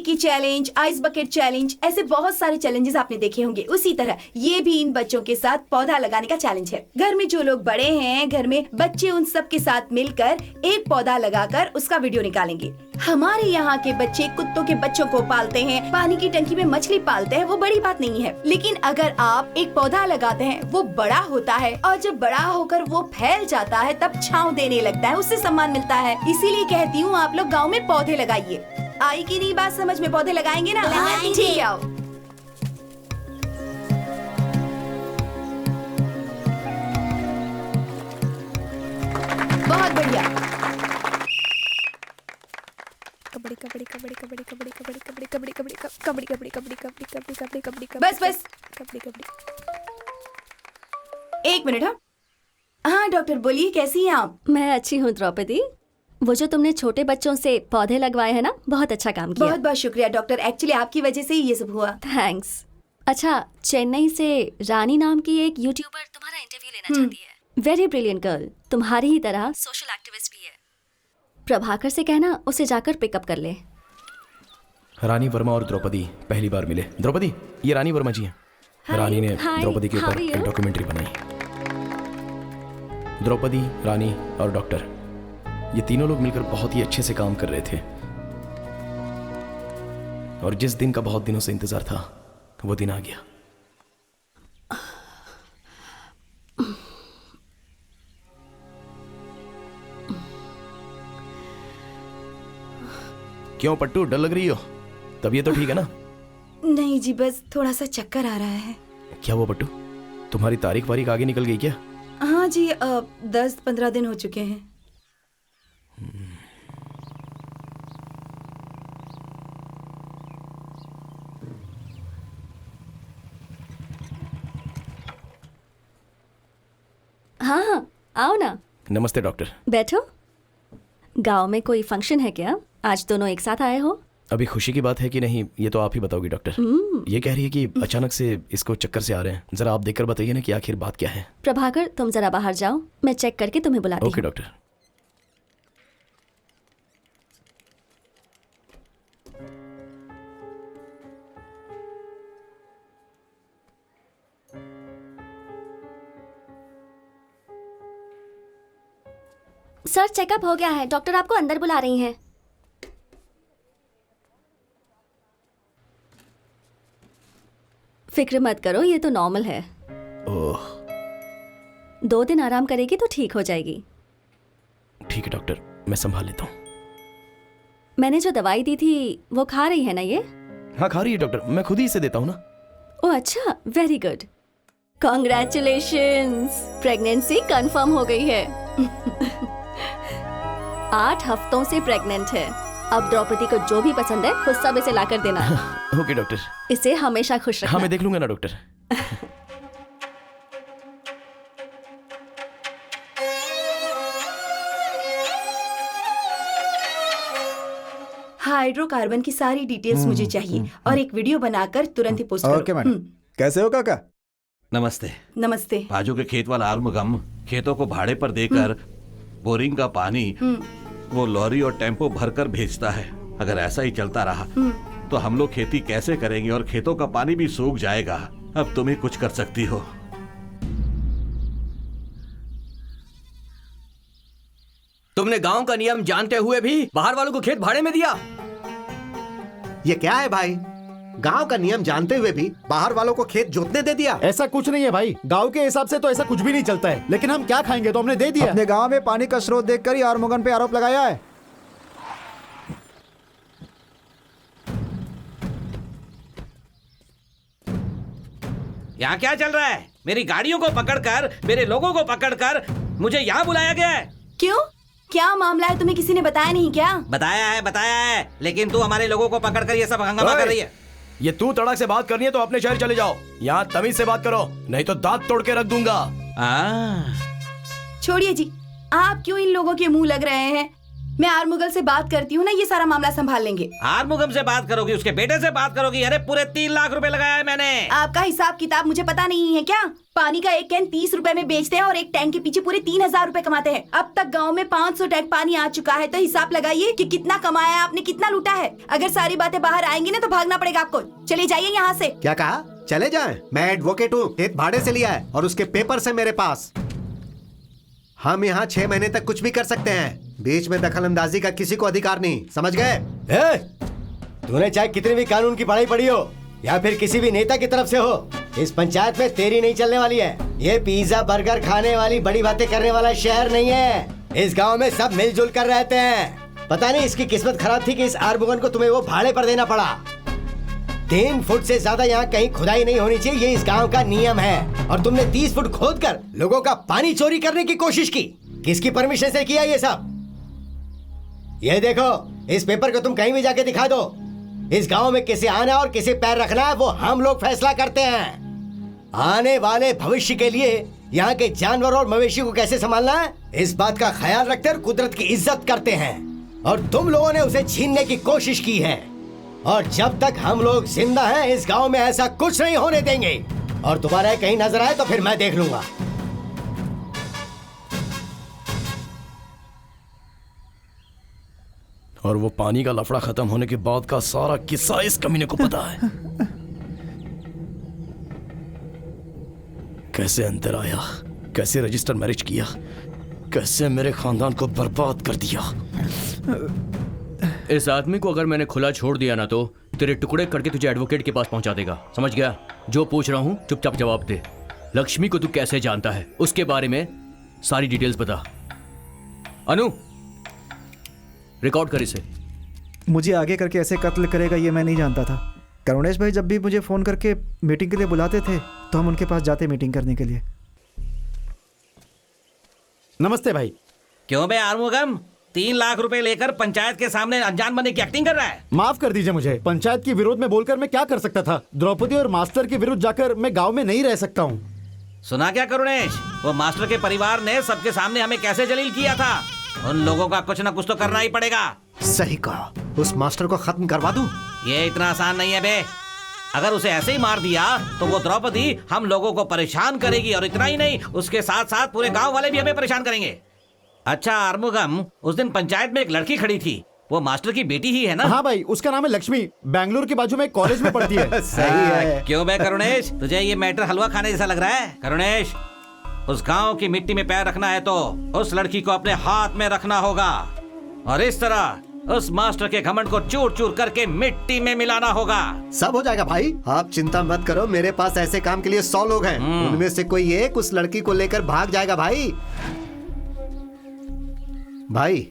की challenge, ice bucket challenge, ऐसे बहुत सारे चैलेंजेस आपने देखे होंगे। उसी तरह ये भी इन बच्चों के साथ पौधा लगाने का चैलेंज है। घर में जो लोग बड़े हैं, घर में बच्चे, उन सब के साथ मिलकर एक पौधा लगाकर उसका वीडियो निकालेंगे। हमारे यहाँ के बच्चे कुत्तों के बच्चों को पालते हैं, पानी की टंकी में मछली पालते हैं, वो बड़ी बात नहीं है। लेकिन अगर आप एक पौधा लगाते हैं, वो बड़ा होता है और जब बड़ा होकर वो फैल जाता है तब छांव देने लगता है, उससे सम्मान मिलता है। इसीलिए कहती हूँ आप लोग गाँव में पौधे लगाइए। आई की नहीं बात समझ में? पौधे लगाएंगे ना? ठीक है, आओ। बहुत बढ़िया। कबड्डी कबड्डी कबड्डी कबड्डी कबड्डी कबड्डी कबड्डी कबड्डी कबड्डी कबड्डी कबड्डी कबड्डी कबड्डी कबड्डी कबड्डी कबड्डी बस बस, कबड्डी कबड्डी। एक मिनट। हाँ डॉक्टर, बोलिए, कैसी हैं आप? मैं अच्छी हूँ द्रौपदी। वो जो तुमने छोटे बच्चों से पौधे लगवाए हैं ना, बहुत अच्छा काम किया। बहुत बहुत शुक्रिया डॉक्टर, एक्चुअली आपकी वजह से ही ये सब हुआ। थैंक्स। अच्छा, चेन्नई से रानी नाम की एक यूट्यूबर तुम्हारा इंटरव्यू लेना चाहती है। वेरी ब्रिलियंट गर्ल, तुम्हारी ही तरह सोशल एक्टिविस्ट भी है। प्रभाकर से कहना उसे जाकर पिकअप कर ले। रानी वर्मा और द्रौपदी पहली बार मिले। द्रौपदी, ये रानी वर्मा जी हैं। रानी ने द्रौपदी के ऊपर एक डॉक्यूमेंट्री बनाई। द्रौपदी, रानी और डॉक्टर, ये तीनों लोग मिलकर बहुत ही अच्छे से काम कर रहे थे। और जिस दिन का बहुत दिनों से इंतजार था, वो दिन आ गया। क्यों पट्टू, डर लग रही हो? तबीयत तो ठीक है ना? नहीं जी, बस थोड़ा सा चक्कर आ रहा है। क्या वो पट्टू, तुम्हारी तारीख वारीख आगे निकल गई क्या? हाँ जी, 10-15 दिन हो चुके हैं। हाँ हाँ, आओ ना। नमस्ते डॉक्टर। बैठो। गांव में कोई फंक्शन है क्या? आज दोनों एक साथ आए हो? अभी खुशी की बात है कि नहीं, ये तो आप ही बताओगी डॉक्टर। ये कह रही है कि अचानक से इसको चक्कर से आ रहे हैं। जरा आप देखकर बताइए ना कि आखिर बात क्या है। प्रभाकर, तुम जरा बाहर जाओ, मैं चेक करके तुम्हें बुलाती हूँ। Okay doctor. सर, चेकअप हो गया है, डॉक्टर आपको अंदर बुला रही हैं। फिक्र मत करो, ये तो नॉर्मल है। ओह, 2 दिन आराम करेगी तो ठीक हो जाएगी। ठीक है डॉक्टर, मैं संभाल लेता हूँ। मैंने जो दवाई दी थी वो खा रही है ना ये? हाँ खा रही है डॉक्टर, मैं खुद ही इसे देता हूँ ना। ओह अच्छा, very good. Congratulations, pregnancy confirm हो गई है। 8 हफ्तों से प्रेग्नेंट है। अब द्रौपदी को जो भी पसंद है वो सब इसे लाकर देना। Okay doctor. इसे हमेशा खुश रखना। हाँ मैं देख लूंगा ना डॉक्टर। हाइड्रोकार्बन की सारी डिटेल्स मुझे चाहिए और एक वीडियो बनाकर तुरंत ही पोस्ट करो। Okay madam. कैसे हो काका? नमस्ते। नमस्ते। बाजू के खेत वाला आलमगम खेतों को भाड़े पर देकर बोरिंग का पानी वो लॉरी और टेम्पो भरकर भेजता है। अगर ऐसा ही चलता रहा तो हम लोग खेती कैसे करेंगे और खेतों का पानी भी सूख जाएगा। अब तुम ही कुछ कर सकती हो। तुमने गांव का नियम जानते हुए भी बाहर वालों को खेत भाड़े में दिया। ये क्या है भाई? गांव का नियम जानते हुए भी बाहर वालों को खेत जोतने दे दिया। ऐसा कुछ नहीं है भाई, गांव के हिसाब से तो ऐसा कुछ भी नहीं चलता है, लेकिन हम क्या खाएंगे तो हमने दे दिया। अपने गांव में पानी का स्रोत देखकर ही आर्मुगन पे आरोप लगाया है। यहाँ क्या चल रहा है? मेरी गाड़ियों को पकड़कर, मेरे लोगों को पकड़कर मुझे यहाँ बुलाया गया है। क्यों? क्या मामला है? तुम्हें किसी ने बताया नहीं क्या? बताया है, लेकिन तू हमारे लोगों को पकड़कर ये सब हंगामा कर रही है। ये तू तड़क से बात करनी है तो अपने शहर चले जाओ। यहाँ तमीज से बात करो, नहीं तो दांत तोड़ के रख दूंगा। छोड़िए जी, आप क्यों इन लोगों के मुंह लग रहे हैं? मैं आरमुगल से बात करती हूँ ना, ये सारा मामला संभाल लेंगे। आरमुगम से बात करोगी, उसके बेटे से बात करोगी? अरे पूरे 3 लाख रुपए लगाया है मैंने। आपका हिसाब किताब मुझे पता नहीं है क्या? पानी का एक कैन 30 रुपए में बेचते हैं और एक टैंक के पीछे पूरे 3000 रुपए कमाते हैं। अब तक गांव में 500 टैंक पानी आ चुका है, तो हिसाब लगाइए कि कितना कमाया है आपने, कितना लूटा है। अगर सारी बातें बाहर आएंगी ना तो भागना पड़ेगा आपको। चले जाइए यहाँ से। क्या कहा? चले जाएं? मैं एडवोकेट हूँ, खेत भाड़े से लिया है और उसके पेपर से मेरे पास। हम यहाँ 6 महीने तक कुछ भी कर सकते हैं, बीच में दखल अंदाजी का किसी को अधिकार नहीं, समझ गए? तूने चाहे कितनी भी कानून की पढ़ाई पढ़ी हो या फिर किसी भी नेता की तरफ से हो, इस पंचायत में तेरी नहीं चलने वाली है। ये पिज्जा बर्गर खाने वाली बड़ी बातें करने वाला शहर नहीं है। इस गांव में सब मिलजुल कर रहते हैं। पता नहीं इसकी किस्मत खराब थी कि इस आरमुगन को तुम्हें वो भाड़े पर देना पड़ा। 3 फुट से ज्यादा यहाँ कहीं खुदाई नहीं होनी चाहिए, ये इस गांव का नियम है। और तुमने 30 फुट खोदकर लोगों का पानी चोरी करने की कोशिश की। किसकी परमिशन से किया ये सब? ये देखो, इस पेपर को तुम कहीं भी जाके दिखा दो। इस गांव में किसे आना और किसे पैर रखना है वो हम लोग फैसला करते हैं। आने वाले भविष्य के लिए यहाँ के जानवर और मवेशी को कैसे संभालना है, इस बात का ख्याल रखते हैं और कुदरत की इज्जत करते हैं। और तुम लोगों ने उसे छीनने की कोशिश की है, और जब तक हम लोग जिंदा हैं इस गांव में ऐसा कुछ नहीं होने देंगे। और तुम्हारा कहीं नजर आए तो फिर मैं देख लूंगा। और वो पानी का लफड़ा खत्म होने के बाद का सारा किस्सा इस कमीने को पता है। कैसे अंदर आया, कैसे रजिस्टर मैरिज किया, कैसे मेरे खानदान को बर्बाद कर दिया। इस आदमी को अगर मैंने खुला छोड़ दिया ना तो तेरे टुकड़े करके तुझे एडवोकेट के पास पहुंचा देगा, समझ गया? जो पूछ रहा हूं चुपचाप जवाब दे। लक्ष्मी को तू कैसे जानता है, उसके बारे में सारी डिटेल्स बता। अनु, रिकॉर्ड कर इसे। मुझे आगे करके ऐसे कत्ल करेगा ये मैं नहीं जानता था। करुणेश भाई जब भी मुझे फोन करके मीटिंग के लिए बुलाते थे तो हम उनके पास जाते मीटिंग करने के लिए। नमस्ते भाई। क्यों बे आरमुगम, 3 लाख रुपए लेकर पंचायत के सामने अनजान बनने की एक्टिंग कर रहा है? माफ कर दीजिए मुझे, पंचायत के विरोध में बोलकर मैं क्या कर सकता था। द्रौपदी और मास्टर के विरुद्ध जाकर मैं गाँव में नहीं रह सकता हूँ। सुना क्या करुणेश, वो मास्टर के परिवार ने सबके सामने हमें कैसे जलील किया था। उन लोगों का कुछ ना कुछ तो करना ही पड़ेगा। सही कहा, उस मास्टर को खत्म करवा दूं? ये इतना आसान नहीं है बे। अगर उसे ऐसे ही मार दिया तो वो द्रौपदी हम लोगों को परेशान करेगी, और इतना ही नहीं उसके साथ साथ पूरे गांव वाले भी हमें परेशान करेंगे। अच्छा आरमुगम, उस दिन पंचायत में एक लड़की खड़ी थी, वो मास्टर की बेटी ही है ना? हाँ भाई, उसका नाम है लक्ष्मी, बेंगलुरु के बाजू में एक कॉलेज में पढ़ती है। सही है। क्यों बे करुणेश, तुझे ये मैटर हलवा खाने जैसा लग रहा है? करुणेश, उस गांव की मिट्टी में पैर रखना है तो उस लड़की को अपने हाथ में रखना होगा, और इस तरह उस मास्टर के घमंड को चूर चूर करके मिट्टी में मिलाना होगा। सब हो जाएगा भाई, आप चिंता मत करो। मेरे पास ऐसे काम के लिए 100 लोग हैं। उनमें से कोई एक उस लड़की को लेकर भाग जाएगा। भाई भाई,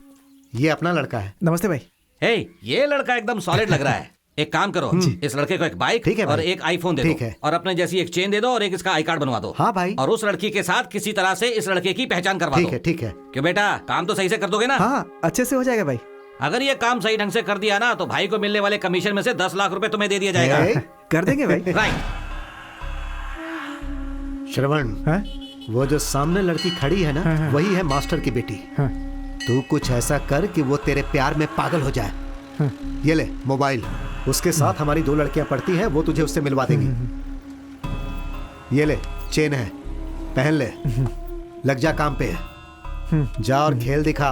ये अपना लड़का है। नमस्ते भाई। हे, ये लड़का एकदम सॉलिड लग रहा है। एक काम करो, इस लड़के को एक बाइक ठीक है और भाई। एक आईफोन दे ठीक दो, है। और अपने जैसी एक चेन दे दो, और एक इसका आई कार्ड बनवा दो। हाँ भाई। और उस लड़की के साथ किसी तरह से इस लड़के की पहचान करवा दो। ठीक है, ठीक है। क्यों बेटा, काम तो सही से कर दोगे ना? हाँ, अच्छे से हो जाएगा भाई। अगर ये काम सही ढंग से कर दिया ना तो भाई को मिलने वाले कमीशन में से 10 लाख रुपए तुम्हें दे दिया जाएगा। कर देंगे भाई। राइट। श्रवण, वो जो सामने लड़की खड़ी है ना, वही है मास्टर की बेटी। तू कुछ ऐसा कर कि वो तेरे प्यार में पागल हो जाए। ये ले मोबाइल, उसके साथ हमारी 2 लड़कियां पढ़ती हैं, वो तुझे उससे मिलवा देंगी। ये ले चेन है, पहन ले, लग जा काम पे, जा और खेल दिखा।